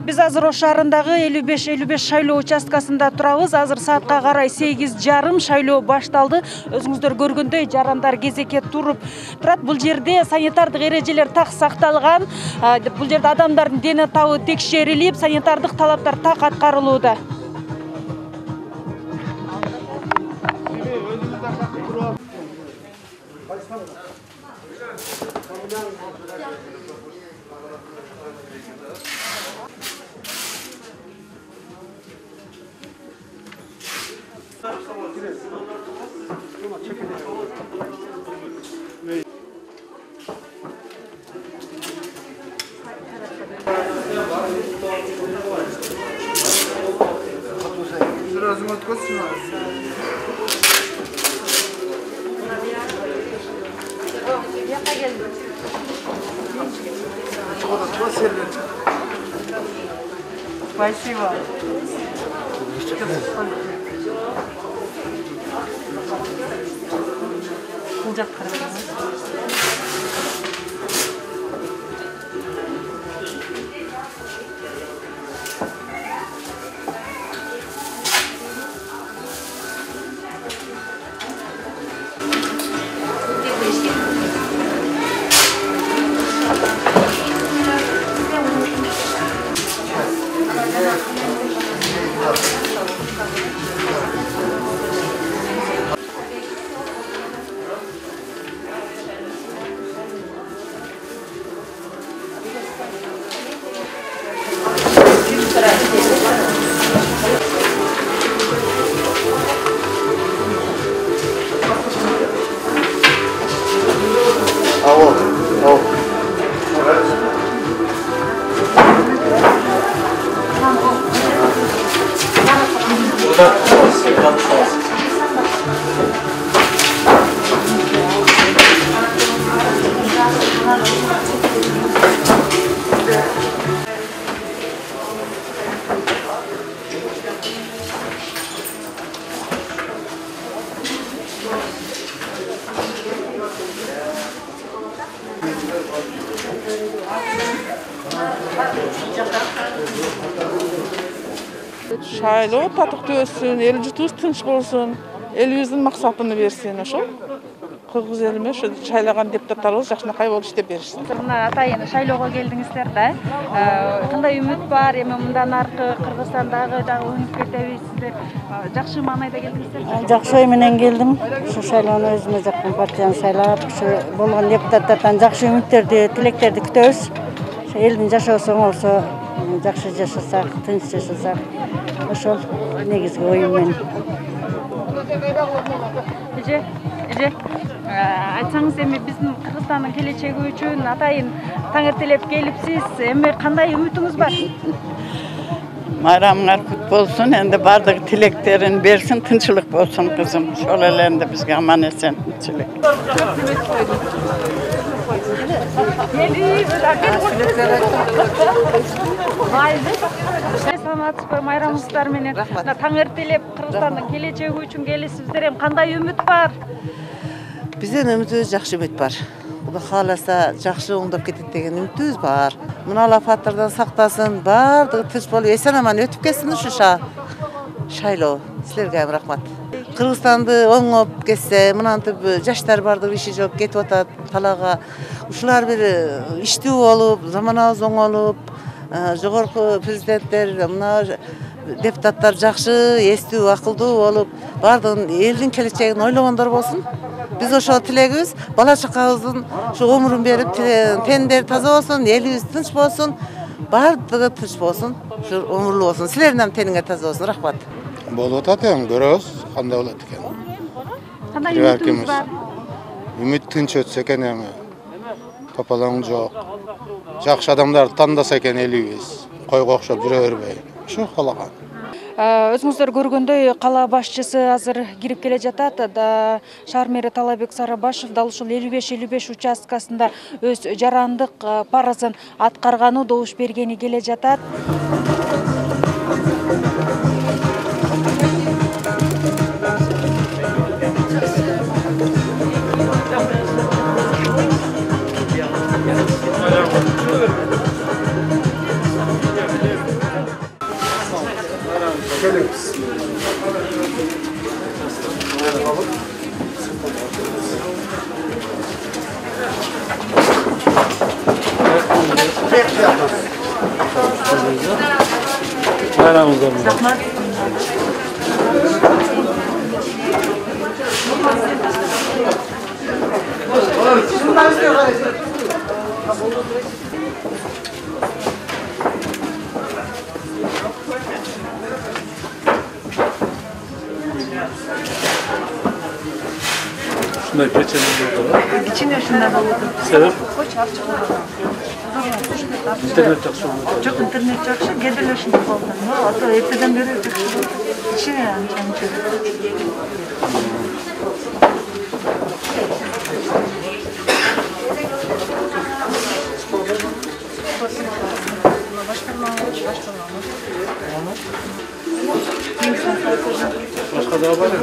Biz azыр Ош шаарындагы 55 шайлоо участкасында турабыз. Азыр саатка карай 8:30 шайлоо башталды. Өзүңүздөр көргөндөй жарандар кезекке туруп турат. Бул жерде санитардык эрежелер так сакталган. Бул жерде адамдардын дене табы текшерилип, санитардык талаптар так аткарылууда. Спасибо. Şayloo tatykty össün, el jutuz tınç bolsun, elibizin maksatını bersin oşo. Kırgız elime şu şaylagan deputatlarыбыз жакшынакай болуп иштеп беришsin. Мына атайын шайлоого келдиңиздер да. Кандай үмүт бар? Эми мындан аркы Кыргызстандагы дагы өнүп кетебизсиздер. Жакшы маанайда келдиңиздер. Жакшы ой менен келдим. Ушу шайлоону өзүмө жаккан партияны шайлап, ушу болгон депутаттардан жакшы үмүттерди, тилектерди күтөбүз. Элдин жашоосу оңолсо, жакшы жашасак, тынч жашасак, ошол негизги оюм менен. Эже, айтсаңыз эми биздин Кыргызстандын келечеги үчүн атайын таңертелеп келипсиз. Эми кандай үмүтүңүз бар? Bayramlar kut bolsun, endi bardıq tileklerin bersin, tınçılık bolsun kızım. Şol ele endi bizge aman esen tınçılık. Саламатсызбы, майрамыңыздар менен. Таңертелеп Кыргызстандын келечеги үчүн келесиздер. Эми кандай үмүт бар? Биздин үмүтүбүз жакшы үмүт бар. Кудай кааласа жакшы оңдоп кетет деген үмүтүбүз бар. Мына апаттардан сактасын, бардыгы тынч болуп эсен аман өтүп кетсин ушу шайлоо. Силерге рахмат. Кыргызстанды оңоп кетсе, мынантип жаштар бардыгы иши жок кетип атат талага. Ушулар бир иштүү болуп, заманыбыз оңолуп, жогорку президенттер, мына депутаттар жакшы, эстүү, акылдуу болуп, бардыгын элдин келечегин ойлогондор болсун. Биз ошол тилегибиз, бала чакабыздын ушу өмүрүн берип, тендер таза болсун, элибиз тынч болсун. Бардығы тыныш болсын, өмірлі болсын. Сілердің теніңе таза болсын. Рахмат. Болып атат ең, көрөз, қандай болады екен. Қандай үмітіңіз бар? Үміт тынч өтсе екен ең, топалаң жоқ. Жақшы адамдар тандаса екен елейбіз. Қойға оқшап жүре бербей. Шу қалаған. Өзіңіздер көргөндөй кала башчысы азыр кирип келе жатат. Шаар мэри Талабек Сарыбашев дал ушул 55-55 участкасында өз жарандык парызын аткарганы добуш бергени келе жатат. Şunday geçeninde var. İçine şundan oldu. Sebep? Koç açık oldu. İnternet yakşı olmadı. Çok internet yakşı, gediler şimdi oldu. Hatta erteden beri içine yani. Başka daha var mı?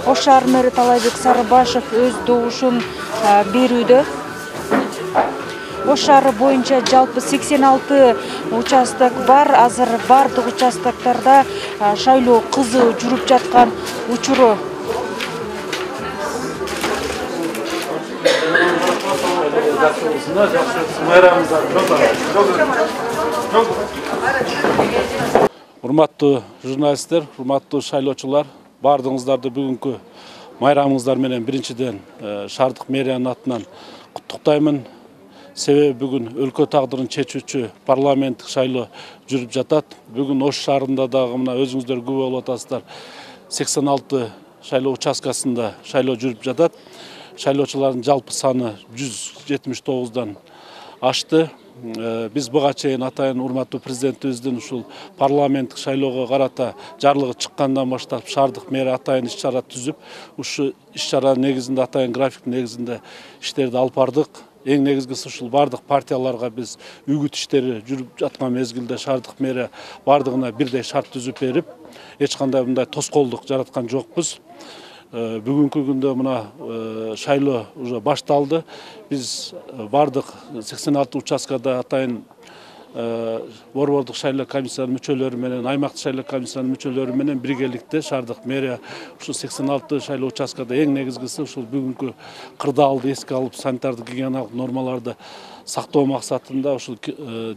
Ош шаар мэри Талабек Сарыбашев өз добушун берүүдө. Ош шаары боюнча жалпы 86 участок бар. Азыр бардык участоктарда шайлоо кызуу жүрүп жаткан учуру. Урматтуу журналисттер, урматтуу шайлоочулар, бардыгыңыздарды бүгүнкү майрамыңыздар менен биринчиден шаардык мэриянын атынан куттуктаймын. Себеби бүгүн өлкө тагдырын чечүүчү парламенттик шайлоо жүрүп жатат. Бүгүн Ош шаарында дагы мына өзүңүздөр күбө болуп атасыздар. 86 шайлоо участкасында шайлоо жүрүп жатат. Шайлоочулардын жалпы саны 179дан ашты. Биз буга чейин атайын урматтуу президентибиздин ушул парламенттик шайлоого карата жарлыгы чыккандан баштап шаардык мэри атайын иш-чара түзүп, ушу иш-чара негизинде атайын график негизинде иштерди алып бардык. Эң негизгиси ушул бардык партияларга биз үгүт иштери жүрүп жаткан мезгилде шаардык мэри бардыгына бирдей шарт түзүп берип, эч кандай мындай тоскоолдук жараткан жокпуз. Бүгүнкү күндө мына шайлоо уже башталды. Биз бардык 86 участкада атайын борбордук шайлоо комиссиянын мүчөлөрү менен, аймактык шайлоо комиссиянын мүчөлөрү менен биргеликте шаардык мэрия ушул 86 шайлоо участкада эң негизгиси ушул бүгүнкү кырдаалды эске алып санитардык гигиеналык нормаларды сактоо максатында ушул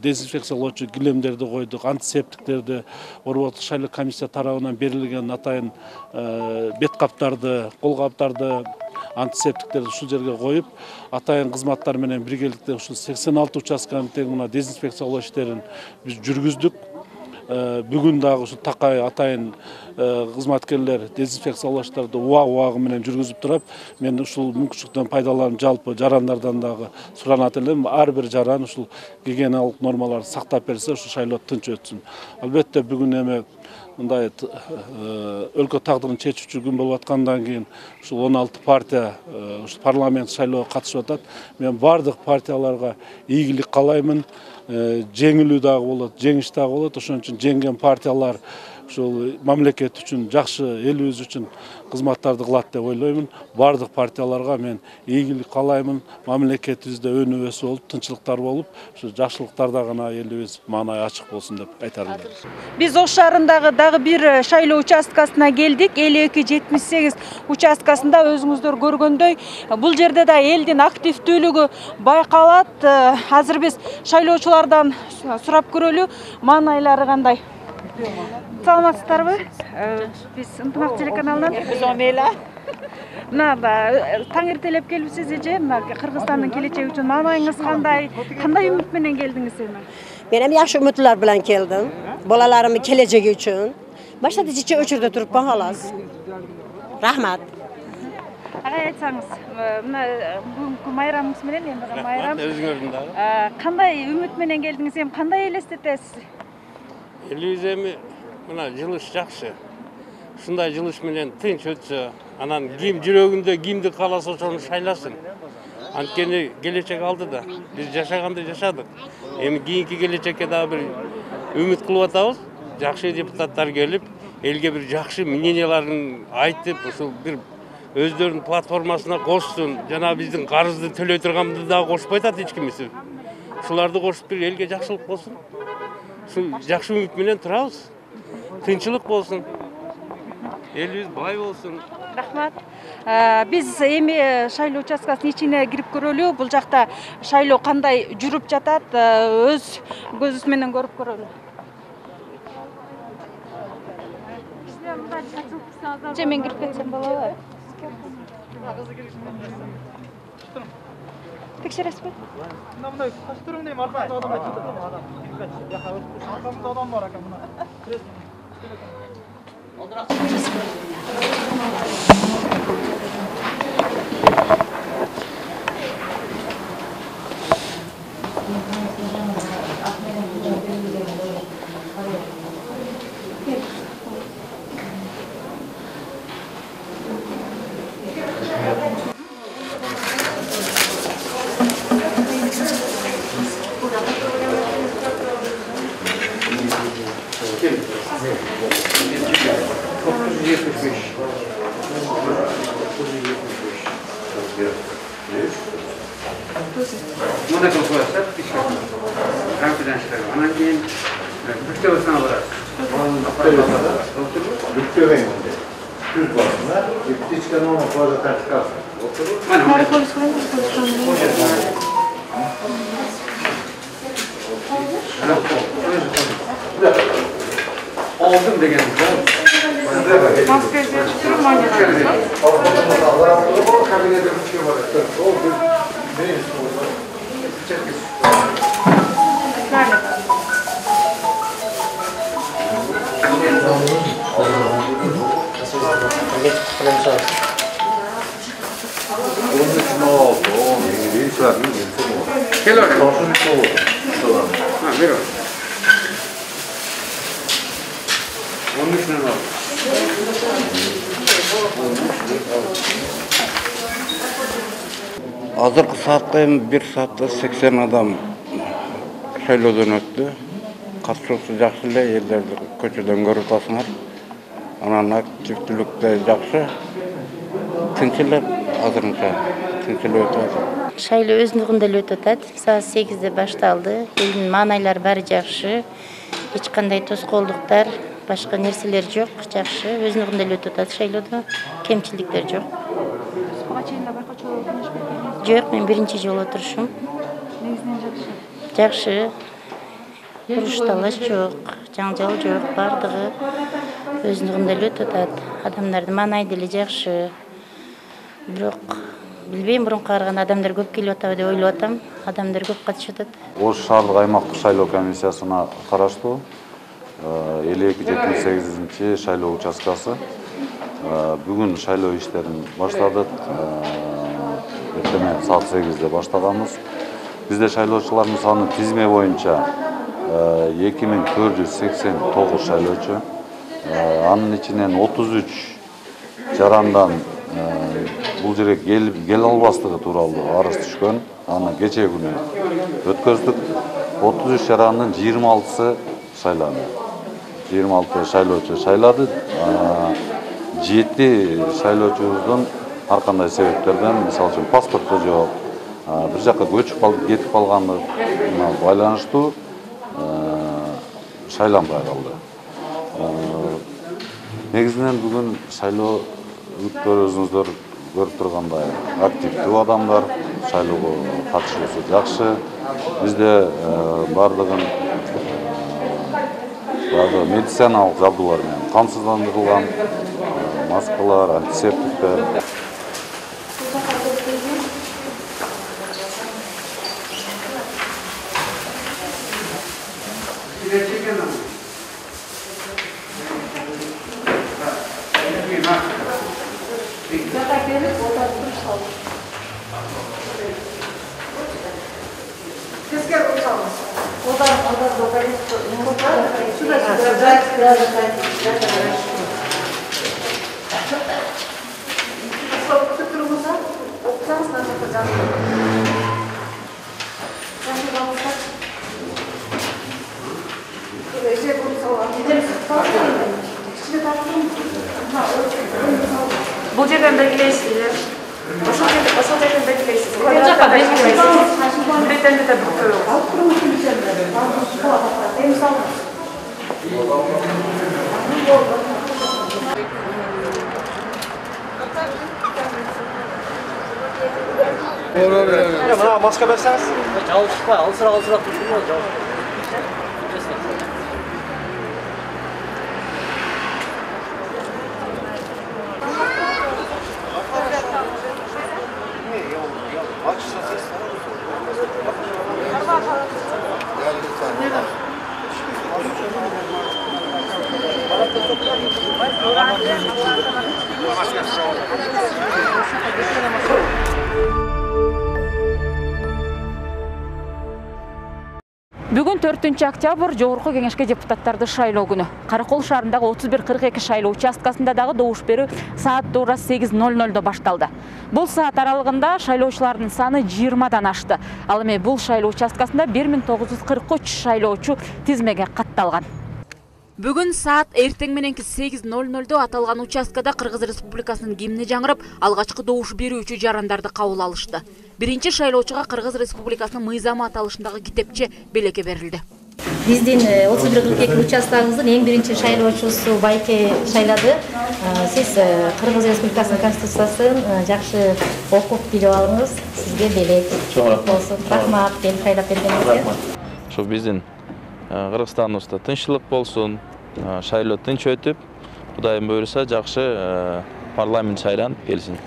дезинфекциялоочу килемдерди койдук, антисептиктерди, борбордук шайлоо комиссия тарабынан берилген атайын бет каптарды, кол каптарды, антисептиктерди ушул жерге коюп, атайын кызматтар менен биргеликте ушул 86 участканын тең мына дезинфекциялоо иштерин биз жүргүздүк. Бүгүн дагы ушул такай атайын кызматкерлер дезинфекциялоо иштерди убагы менен жүргүзүп турат. Мен ушул мүмкүнчүлүктөн пайдаланып жалпы жарандардан дагы суранат элем. Ар бир жаран ушул гигиеналык нормаларды сактап берсе, ушул шайлоо тынч өтсүн. Албетте бүгүн эме мындай өлкө тагдырын чечүүчү күн болуп аткандан кийин ушул 16 партия ушул парламент шайлоого катышып атат. Мен бардык партияларга ийгилик каалаймын. Жеңилүү дагы болот, жеңиш дагы болот. Ошон үчүн жеңген партиялар ушул мамлекет үчүн, жакшы элибиз үчүн кызматтарды кылат деп ойлоймун. Бардык партияларга мен ийгилик каалаймын. Мамлекетибизде өнү өсүп болуп, тынчылыктар болуп, ушу жакшылыктарда гана элибиз маанай ачык болсун деп айтарым. Биз Ош шаарындагы дагы бир шайлоо участкасына келдик. 52-78 участкасында өзүңүздөр көргөндөй, бул жерде да элдин активдүүлүгү байкалат. Азыр биз шайлоочулардан сурап көрөлү, маанайлары кандай? Саламатсыздарбы? Биз Ынтымак телеканалынан. Мына таң эртелеп келипсиз эже, мына Кыргызстандын келечеги үчүн маанайыңыз кандай? Кандай үмүт менен келдиңиз эми? Ben hem yaxşı ümitler bilen geldim. Bolalarımın geleceği için. Başta dizicə öçürdə turuppan halas. Rahmat. Agay айтсаңыз, мына бүгүнкү майрамыңыз менен эми майрам. Өзүңөрдүн дагы. Кандай үмүт менен келдиңиз, эми кандай элестетесиз? Элибиз эми мына жылыш жакшы. Ушундай жылыш менен тынч өтсө, анан ким жүрөгүндө кимди кааласа ошону шайласын. Анткени келечек алдыда. Биз жашаганды жашадык. Эми кийинки келечекке дагы бир үмүт кылып атабыз. Жакшы депутаттар келип, элге бир жакшы мненияларын айтып, ушул бир өздөрүнүн платформасына кошсун. Жана биздин карызды төлөй турганды дагы кошпой атат эч кимиси. Ушуларды кошуп бир элге жакшылык болсун. Ушул жакшы үмүт менен турабыз. Тынчылык болсун. Элибиз бай болсун. Рахмат. Биз эми шайлоо участкасынын ичине кирип көрөлү. Бул жакта шайлоо кандай жүрүп жатат, өз көзүбүз менен көрүп көрөлү. Же мен кирип кетсем болобу? Текшересизби? Мындай костюмдей маркасы адам айтып адам. Аркамызда адам бар экен мына. Manda kalkıyorsa rampiden çıkarıyor. Anan keyin bütçe olsana bırak. Bütçe verin. Düz basınlar. Bütçe çıkan ona fazla ters kalsın. Oturur. Aldım degen. Maskesi tuturum manyalar. Kabinede bir şey var. O bir neyiz bu? Gel oraya. Ha, ver oraya. Onun için al. Азыркы саатка эми 1 саатта 80 адам шайлоодон өттү. Катышуусу жакшы эле, элдерди көчөдөн көрүп атасыңар. Анан активдүүлүк да жакшы. Тынч эле азырынча тынч эле өтүп атат. Шайлоо өзүндүгүндө эле өтүп атат. Саат 8-де башталды. Элдин маанайлары баары жакшы. Эч кандай тоскоолдуктар, башка нерселер жок. Жакшы. Өзүндүгүндө эле өтүп атат шайлоодо. Кемчиликтер жок. Буга чейин да байкоочу кеңеш бердиңиз? Жок, мен биринчи жолу отурушум. Негизинен жакшы. Жакшы. Уруш-талаш жок, жаңжал жок, бардыгы өзүндүгүндө эле өтүп атат. Адамдардын маанайы деле жакшы. Бирок билбейм, мурунка караганда адамдар көп келип атабы деп ойлоп атам. Адамдар көп катышып атат. Ош шаардык аймактык шайлоо комиссиясына караштуу 52-78 шайлоо участкасы бүгүн шайлоо иштерин баштадык. Эртең саат 8-де баштаганбыз. Бизде шайлоочулардын саны тизме боюнча 2489 шайлоочу. Анын ичинен 33 жарандан бул жерге кел албастыгы тууралуу арыз түшкөн. Аны кечээ күнү өткөздүк. 33 жарандын 26-сы шайланды. 26 шайлоочу шайлады. 7 шайлоочубуздун ар кандай себептерден, мисалы үчүн паспорту жок, бир жакка көчүп калып, кетип калгандыгына байланыштуу шайланбай калды. Негизинен бүгүн шайлоо үмүткөр өзүңүздөр көрүп тургандай активдүү адамдар, шайлоого катышуусу жакшы. Бизде бардыгын медициналык жабдуулар менен камсыздандырылган, маскалар, антисептиктер. Бул жерден белгилейсиз. Ошол жерден белгилейсиз. Бул жака белгилейсиз. Бетен Мына маска берсеңиз. Жабышпай, алсыраак турсун, жабышпай. Бүгүн 4-октябрь Жогорку Кеңешке депутаттарды шайлоо күнү. Каракол шаарындагы 31-42 шайлоо участкасында дагы добуш берүү саат туура 8:00 башталды. Бул саат аралыгында шайлоочулардын саны 20дан ашты. Ал эми бул шайлоо участкасында 1943 шайлоочу тизмеге катталган. Бүгүн саат эртең мененки 8:00 аталган участкада Кыргыз Республикасынын гимни жаңырып, алгачкы добуш берүүчү жарандарды кабыл алышты. Биринчи шайлоочуга Кыргыз Республикасынын мыйзамы аталышындагы китепче белекке берилди. Биздин 31-42 участкабыздын эң биринчи шайлоочусу Байке шайлады. Сиз Кыргыз Республикасынын конституциясын жакшы окуп билип алыңыз. Сизге белек болсун. Рахмат, деп шайлап бергениңизге. Ошо биздин Кыргызстаныбызда тынччылык болсун, шайлоо тынч өтүп, Кудайым буйруса жакшы парламент шайланып келсин.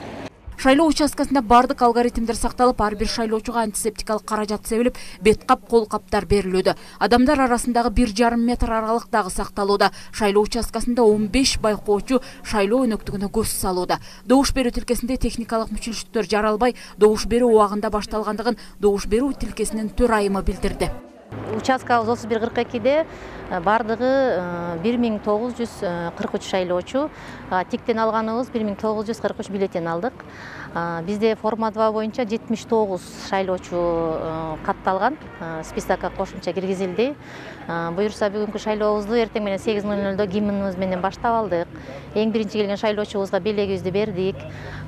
Шайлоо участкасында бардык алгоритмдер сакталып, ар бир шайлоочуга антисептикалык каражат себилип, бет кап, кол каптар берилүүдө. Адамдар арасындагы 1,5 метр аралык дагы сакталууда. Шайлоо участкасында 15 байкоочу шайлоо өнөктүгүнө көз салууда. Добуш берүү тилкесинде техникалык мүчүлүштүктөр жаралбай, добуш берүү убагында башталгандыгын добуш берүү тилкесинин төр айымы билдирди. Участкабыз 31-42-де бардыгы 1943 шайлоочу, тиктен алганыбыз 1943 бюллетень алдык. Бизде форма 2 боюнча 79 шайлоочу катталган, списокко кошумча киргизилди. Буюрса бүгүнкү шайлообузду эртең менен 8:00 гимнибиз менен баштап алдык. Эң биринчи келген шайлоочубузга белегибизди бердик.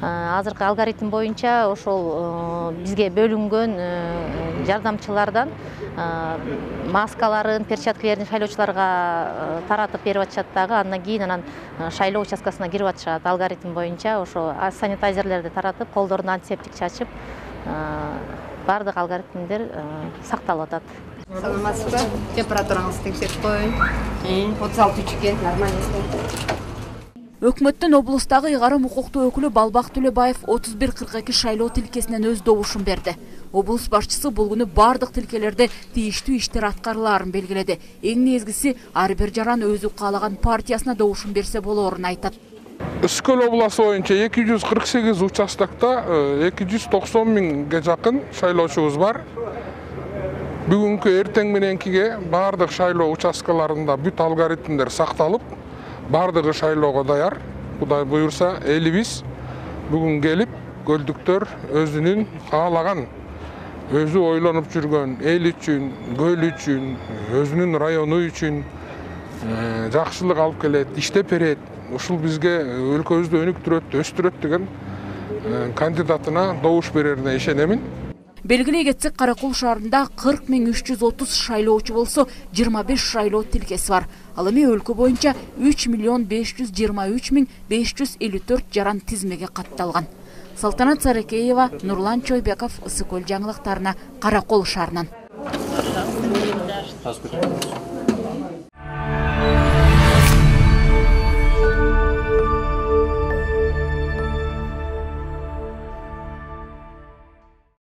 Азыркы алгоритм боюнча ошол бизге бөлүнгөн жардамчылардан маскаларын, перчаткалерин шайлоочуларга таратып берип атышат дагы. Андан кийин шайлоо участкасына кирип атышат. Алгоритм боюнча ошо санитайзерлерди таратып, колдоруна антисептик чачып, бардык алгоритмдер сакталып атат. Саламатсызбы? Температураңызды текшерип коюн. 36 экен, нормально. Өкмөттүн облустагы ыйгарым укуктуу өкүлү Балбак Төлөбаев 31-42 шайлоо тилкесинен өз добушун берди. Облус башчысы бул күнү бардык тилкелерде тийиштүү иштер аткарылаарын белгиледи. Эң негизгиси ар бир жаран өзү каалаган партиясына добушун берсе болоорун айтат. Үскөл обласы боюнча 248 участокта 290 миңге жакын шайлоочубуз бар. Бүгүнкү эртең мененкиге бардык шайлоо участкаларында бүт алгоритмдер сакталып, бардыгы шайлоого даяр. Кудай буюрса, элибиз бүгүн келип, көлдүктөр өзүнүн каалаган, өзү ойлонуп жүргөн эл үчүн, көл үчүн, өзүнүн району үчүн жакшылык алып келет, иштеп берет. Ушул бизге өлкөбүздү өнүктүрөт, өстүрөт деген кандидатына добуш берерине ишенемин. Белгилей кетсек, Каракол шаарында 40.330 шайлоочу болсо, 25 шайлоо тилкеси бар. Ал эми өлкө боюнча 3.523.554 жаран тизмеге катталган. Салтанат Сарыкеева, Нурлан Чойбеков, Ысыкөл жаңылыктарына, Каракол шаарынан.